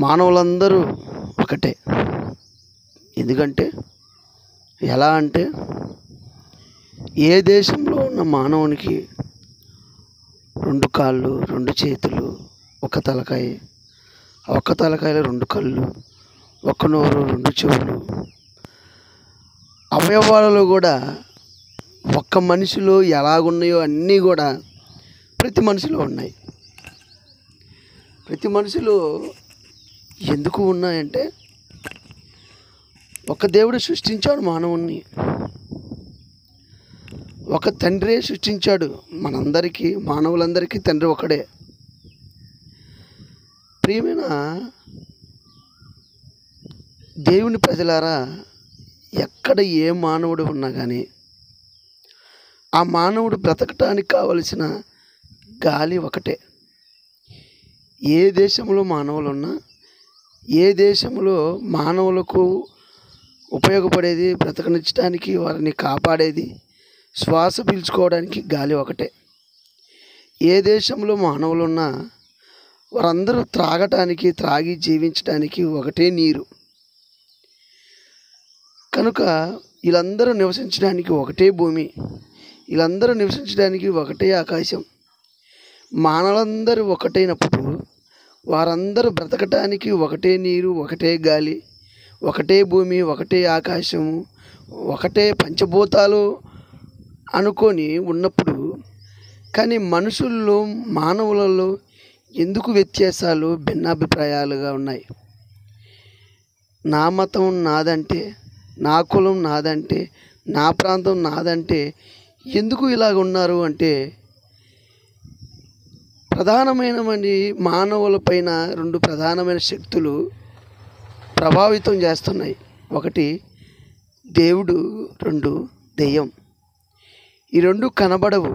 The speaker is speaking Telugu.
మానవులందరూ ఒకటే. ఎందుకంటే ఎలా అంటే ఏ దేశంలో ఉన్న మానవునికి 2 కాళ్ళు, 2 చేతులు, ఒక తలకాయ, ఒక్క తలకాయలో 2 కళ్ళు, ఒక్క నోరు, 2 చెవులు, అవయవాలలో కూడా ఒక్క మనిషిలో ఎలాగున్నాయో అన్నీ కూడా ప్రతి మనిషిలో ఉన్నాయి. ప్రతి మనిషిలో ఎందుకు ఉన్నాయంటే ఒక దేవుడు సృష్టించాడు మానవుణ్ణి. ఒక తండ్రే సృష్టించాడు మనందరికీ, మానవులందరికీ తండ్రి ఒకడే. ప్రియమైన దేవుని ప్రజలారా, ఎక్కడ ఏ మానవుడు ఉన్నా కానీ ఆ మానవుడు బ్రతకటానికి కావలసిన గాలి ఒకటే. ఏ దేశంలో మానవులు ఉన్నా, ఏ దేశంలో మానవులకు ఉపయోగపడేది, బ్రతకనిచ్చడానికి, వారిని కాపాడేది, శ్వాస పీల్చుకోవడానికి గాలి ఒకటే. ఏ దేశంలో మానవులు ఉన్నా వారందరూ త్రాగటానికి, త్రాగి జీవించడానికి ఒకటే నీరు. కనుక వీళ్ళందరూ నివసించడానికి ఒకటే భూమి, వీళ్ళందరూ నివసించడానికి ఒకటే ఆకాశం. మానవులందరూ ఒకటైనప్పుడు వారందరూ బ్రతకటానికి ఒకటే నీరు, ఒకటే గాలి, ఒకటే భూమి, ఒకటే ఆకాశము, ఒకటే పంచభూతాలు అనుకొని ఉన్నప్పుడు, కానీ మనుషుల్లో, మానవులలో ఎందుకు వ్యత్యాసాలు, భిన్నాభిప్రాయాలుగా ఉన్నాయి? నా మతం నాదంటే, నా కులం నాదంటే, నా ప్రాంతం నాదంటే ఎందుకు ఇలాగ ఉన్నారు అంటే, ప్రధానమైన మానవులపైన 2 ప్రధానమైన శక్తులు ప్రభావితం చేస్తున్నాయి. ఒకటి దేవుడు, 2 దెయ్యం. ఈ 2 కనబడవు.